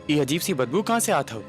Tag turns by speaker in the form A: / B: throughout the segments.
A: ये अजीब सी बदबू कहाँ से आता हो?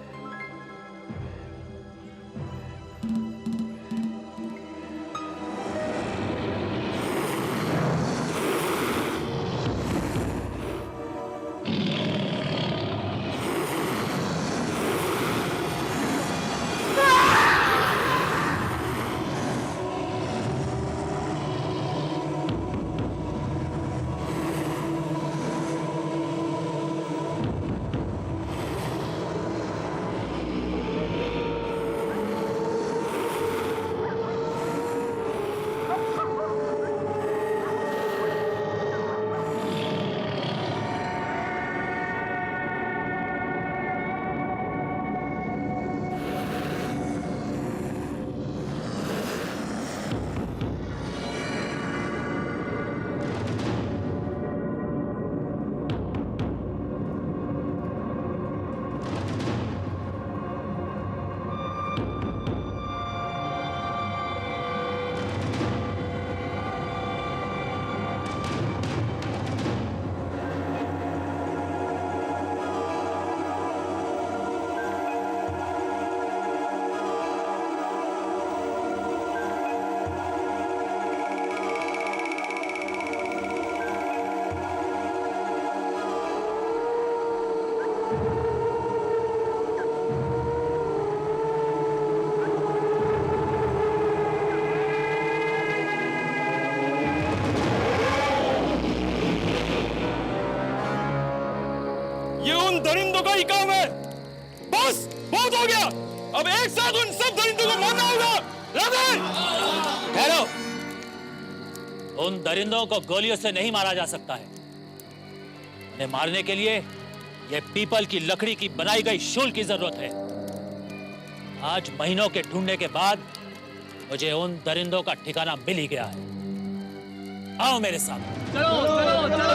B: ये उन दरिंदों का ही काम है। बस बहुत हो गया, अब एक साथ उन सब दरिंदों को मारना होगा।
C: ठहरो, उन दरिंदों को गोलियों से नहीं मारा जा सकता है। उन्हें मारने के लिए ये पीपल की लकड़ी की बनाई गई शूल की जरूरत है। आज महीनों के ढूंढने के बाद मुझे उन दरिंदों का ठिकाना मिल ही गया है। आओ मेरे साथ।
B: चलो चलो चलो।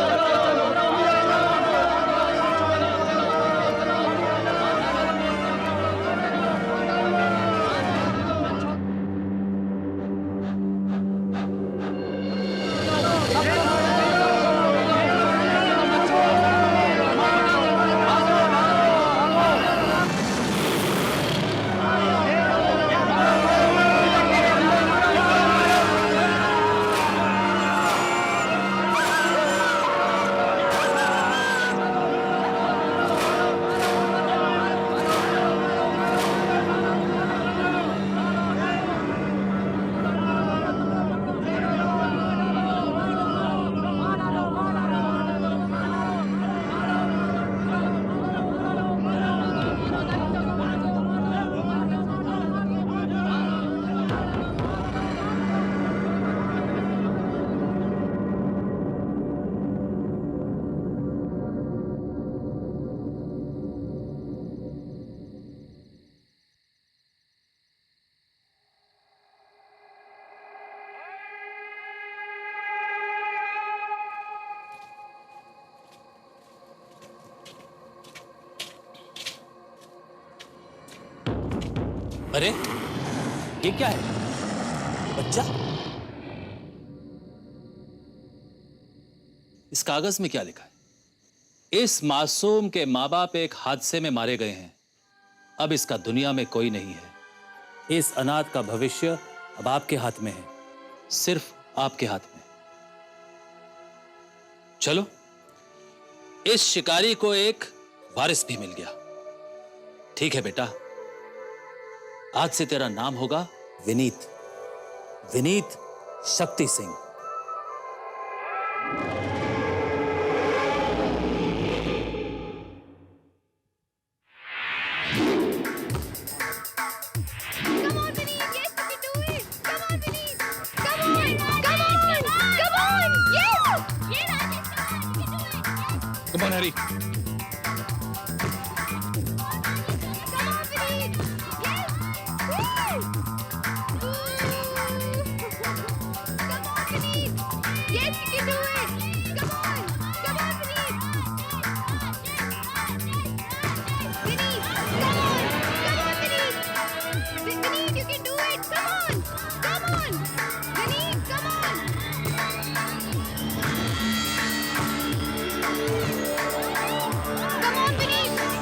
C: अरे ये क्या है? बच्चा? इस कागज में क्या लिखा है? इस मासूम के माँ बाप एक हादसे में मारे गए हैं। अब इसका दुनिया में कोई नहीं है। इस अनाथ का भविष्य अब आपके हाथ में है, सिर्फ आपके हाथ में। चलो, इस शिकारी को एक वारिस भी मिल गया। ठीक है बेटा, आज से तेरा नाम होगा Vineet, Vineet Shakti Singh.
B: Come on, Harry.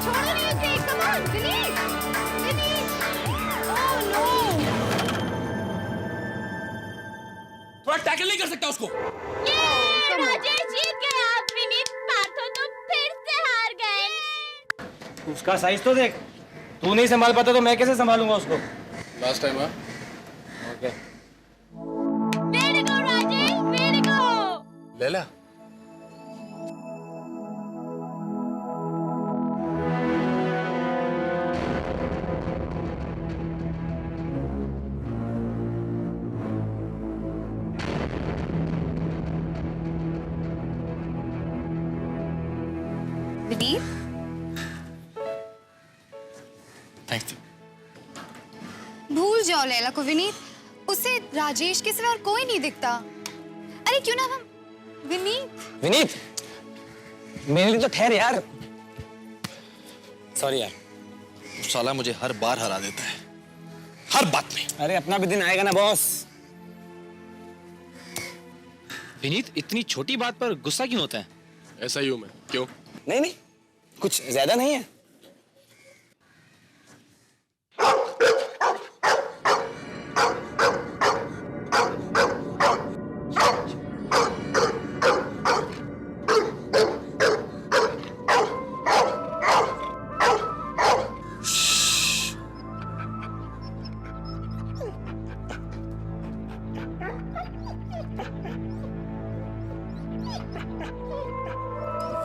D: छोड़ो
B: टैकल नहीं कर सकता उसको।
A: राजेश जीत गए आप। विनीत पार्थो तो फिर से हार गए।
D: उसका साइज तो देख। तू नहीं संभाल पाता तो मैं कैसे संभालूंगा उसको।
E: Last time. हाँ
D: okay
A: Way to go, Rajesh, way to go।
E: Laila,
F: Vineet,
E: thanks.
F: भूल जाओ लैला को विनीत। उसे राजेश के सिवा और कोई नहीं दिखता। अरे क्यों ना हम विनीत।
D: विनीत, मेरे लिए तो ठहर यार। सॉरी यार।
E: साला मुझे हर बार हरा देता है, हर बात में।
D: अरे अपना भी दिन आएगा ना बॉस।
G: विनीत, इतनी छोटी बात पर गुस्सा क्यों होता है?
E: ऐसा ही हूं मैं। क्यों?
D: नहीं नहीं, कुछ ज्यादा नहीं है।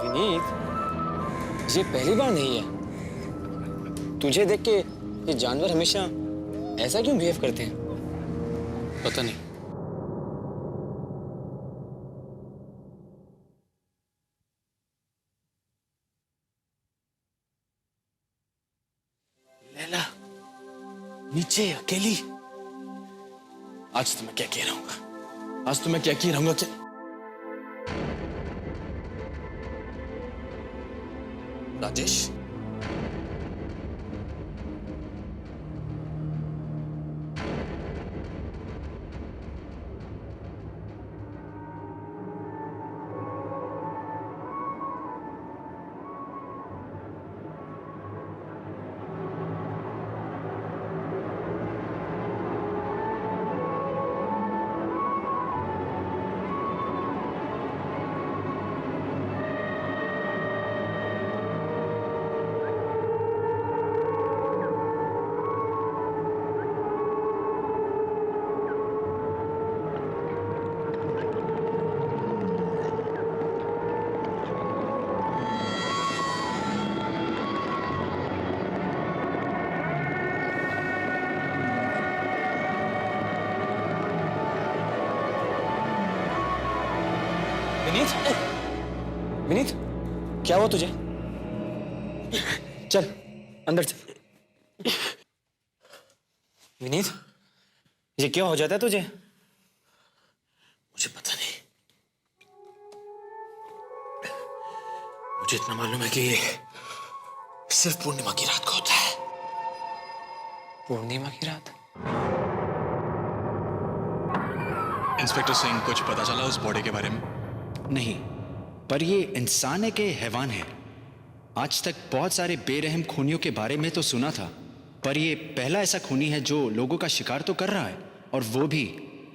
D: विनीत, ये पहली बार नहीं है। तुझे देख के ये जानवर हमेशा ऐसा क्यों बिहेव करते हैं?
E: पता नहीं।
B: लैला, नीचे अकेली।
E: आज तो मैं क्या कह रहूंगा, आज तो मैं क्या कह रहूंगा कि राजेश,
D: विनीत, विनीत, क्या हुआ तुझे? चल अंदर चल। विनीत, ये क्या हो जाता है तुझे?
E: मुझे पता नहीं। मुझे इतना मालूम है कि ये सिर्फ पूर्णिमा की रात को होता है।
D: पूर्णिमा की रात?
H: इंस्पेक्टर सिंह, कुछ पता चला उस बॉडी के बारे में?
I: नहीं, पर ये इंसान है कि हैवान है? आज तक बहुत सारे बेरहम खूनियों के बारे में तो सुना था, पर ये पहला ऐसा खूनी है जो लोगों का शिकार तो कर रहा है, और वो भी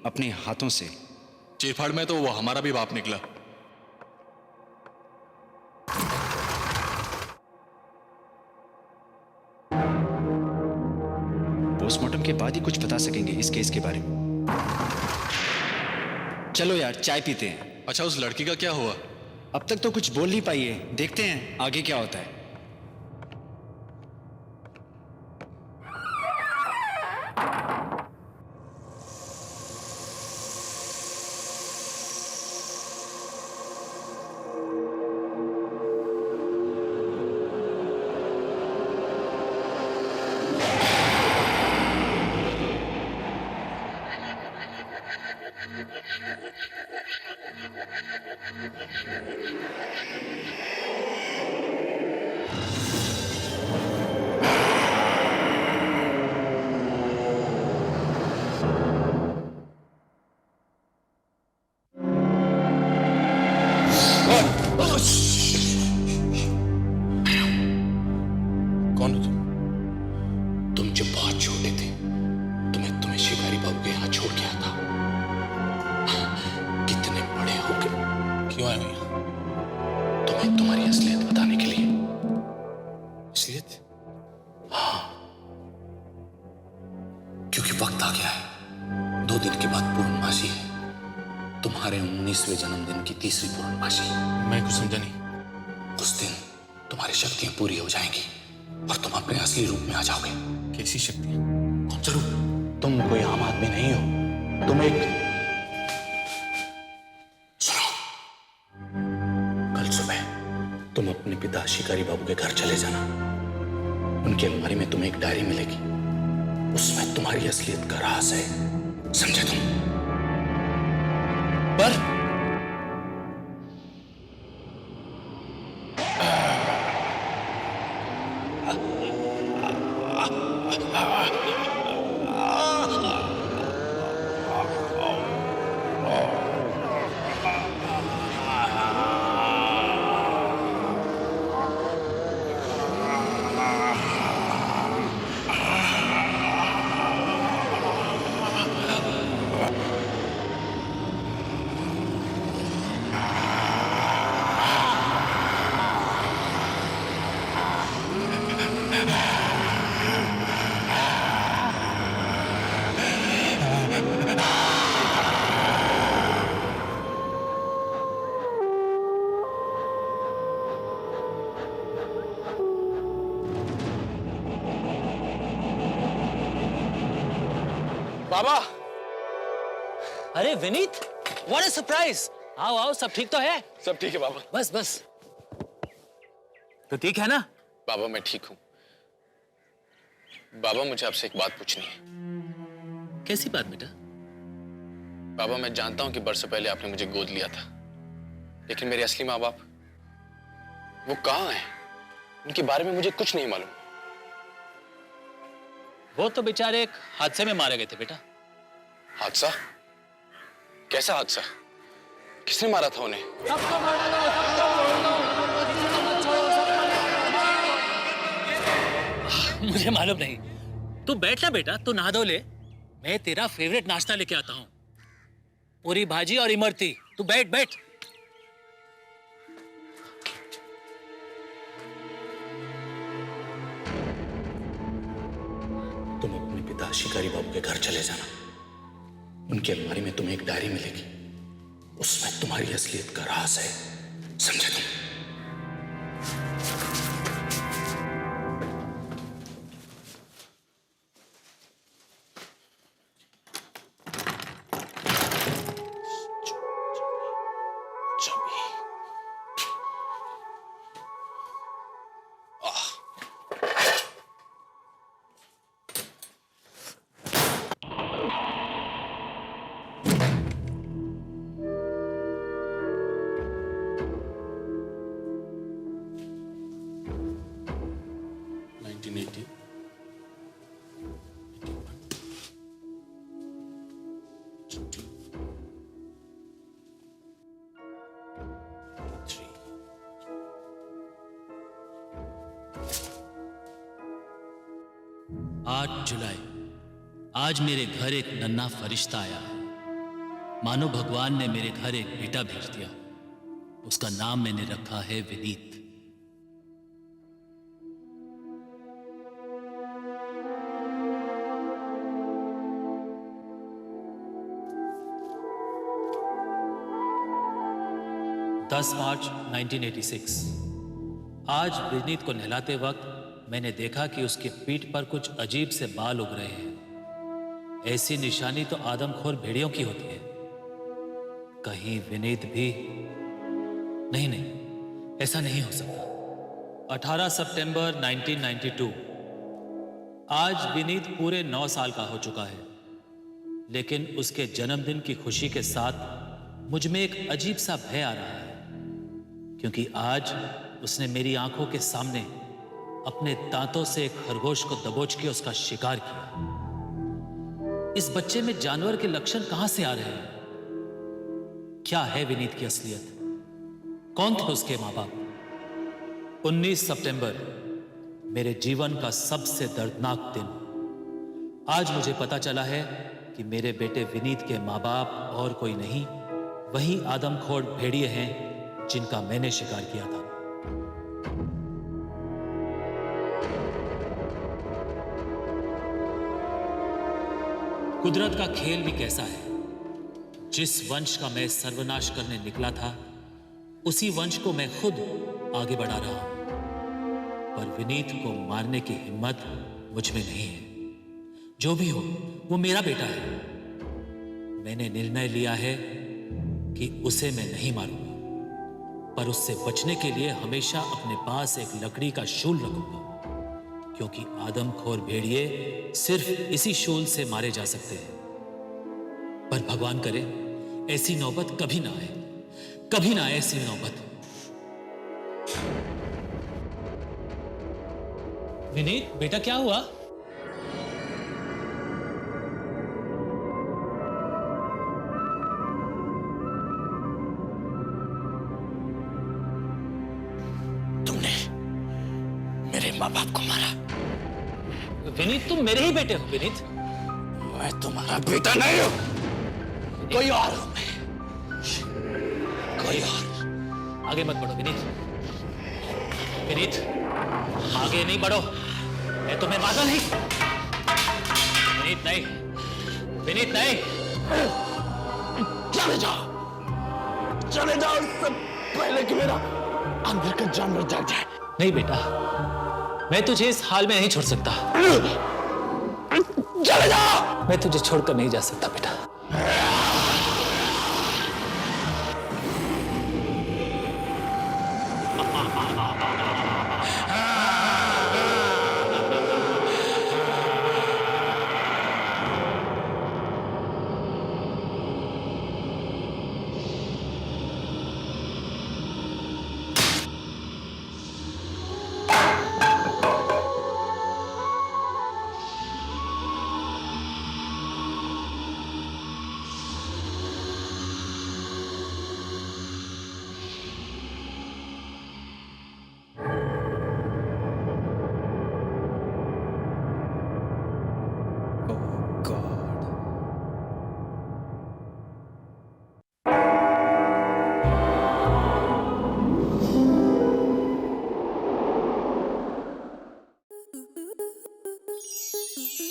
I: अपने हाथों से।
H: चीरफाड़ में तो वो हमारा भी बाप निकला।
I: पोस्टमार्टम के बाद ही कुछ बता सकेंगे इस केस के बारे में। चलो यार, चाय पीते हैं।
H: अच्छा, उस लड़की का क्या हुआ?
I: अब तक तो कुछ बोल नहीं पाई है, देखते हैं आगे क्या होता है।
E: कौन हो तुम? तुम जब बहुत छोटे थे तो मैं तुम्हें शिकारी बाबू के यहाँ छोड़ के आता।
J: वक्त आ गया है। 2 दिन के बाद पूर्णमासी है, तुम्हारे 19वें जन्मदिन की तीसरी पूर्णमासी।
E: मैं कुछ समझा नहीं।
J: उस दिन तुम्हारी शक्तियां पूरी हो जाएंगी और तुम अपने असली रूप में आ जाओगे।
E: कैसी शक्ति?
J: कौन सा रूप? तुम कोई आम आदमी नहीं हो, तुम एक... सुनो, कल सुबह तुम अपने पिता शिकारी बाबू के घर चले जाना। उनकी अलमारी में तुम्हें एक डायरी मिलेगी, उसमें तुम्हारी असलियत का राज है, समझे तुम?
E: पर
D: बाबा,
C: अरे विनीत, व्हाट अ सरप्राइज। आओ आओ, सब ठीक तो है?
D: सब ठीक है बाबा।
C: बस बस, तो ठीक है ना?
D: बाबा मैं ठीक हूँ। बाबा मुझे आपसे एक बात पूछनी है।
C: कैसी बात बेटा?
D: बाबा मैं जानता हूँ कि बरसों पहले आपने मुझे गोद लिया था, लेकिन मेरे असली माँ बाप वो कहाँ हैं? उनके बारे में मुझे कुछ नहीं मालूम।
C: वो तो बेचारे एक हादसे में मारे गए थे बेटा।
D: हादसा? कैसा हादसा? किसने मारा था उन्हें?
C: मुझे मालूम नहीं। तू बैठ ना बेटा, तू नहा धो ले, मैं तेरा फेवरेट नाश्ता लेके आता हूँ, पूरी भाजी और इमरती। तू बैठ बैठ।
J: तुम अपने पिता शिकारी बाबू के घर चले जाना। उनकी अलमारी में तुम्हें एक डायरी मिलेगी, उसमें तुम्हारी असलियत का राज है, समझे तुम?
C: जुलाई, आज मेरे घर एक नन्हा फरिश्ता आया है। मानो भगवान ने मेरे घर एक बेटा भेज दिया। उसका नाम मैंने रखा है विनीत। मार्च 1986। आज विनीत को नहलाते वक्त मैंने देखा कि उसकी पीठ पर कुछ अजीब से बाल उग रहे हैं। ऐसी निशानी तो आदमखोर भेड़ियों की होती है। कहीं विनीत भी? नहीं नहीं, ऐसा नहीं हो सकता। 18 सितंबर 1992। आज विनीत पूरे 9 साल का हो चुका है, लेकिन उसके जन्मदिन की खुशी के साथ मुझ में एक अजीब सा भय आ रहा है, क्योंकि आज उसने मेरी आंखों के सामने अपने दांतों से एक खरगोश को दबोच के उसका शिकार किया। इस बच्चे में जानवर के लक्षण कहां से आ रहे हैं? क्या है विनीत की असलियत? कौन थे उसके मां बाप? 19 सितंबर, मेरे जीवन का सबसे दर्दनाक दिन। आज मुझे पता चला है कि मेरे बेटे विनीत के मां बाप और कोई नहीं, वही आदमखोर भेड़िए हैं जिनका मैंने शिकार किया था। कुदरत का खेल भी कैसा है। जिस वंश का मैं सर्वनाश करने निकला था, उसी वंश को मैं खुद आगे बढ़ा रहा हूं। पर विनीत को मारने की हिम्मत मुझ में नहीं है। जो भी हो, वो मेरा बेटा है। मैंने निर्णय लिया है कि उसे मैं नहीं मारूंगा, पर उससे बचने के लिए हमेशा अपने पास एक लकड़ी का शूल रखूंगा, क्योंकि आदमखोर भेड़िए सिर्फ इसी शूल से मारे जा सकते हैं। पर भगवान करे ऐसी नौबत कभी ना आए, कभी ना आए ऐसी नौबत। विनीत बेटा, क्या हुआ?
J: तुमने मेरे माँ बाप को मारा।
C: विनीत, तुम मेरे ही बेटे हो। विनीत,
J: मैं तुम्हारा बेटा नहीं हूं, कोई और हूं मैं, कोई और।
C: आगे मत बढ़ो विनीत। विनीत, आगे नहीं बढ़ो, मैं तुम्हें मारना नहीं। विनीत नहीं, विनीत नहीं।
J: चले जाओ, चले जाओ, इससे पहले कि मेरा अंदर का जानवर जाग जाए।
C: नहीं बेटा, मैं तुझे इस हाल में नहीं छोड़ सकता।
J: चले जाओ।
C: मैं तुझे छोड़कर नहीं जा सकता बेटा।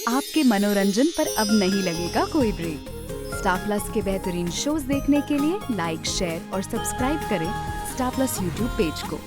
K: आपके मनोरंजन पर अब नहीं लगेगा कोई ब्रेक। स्टार प्लस के बेहतरीन शोज देखने के लिए लाइक, शेयर और सब्सक्राइब करें स्टार प्लस यूट्यूब पेज को।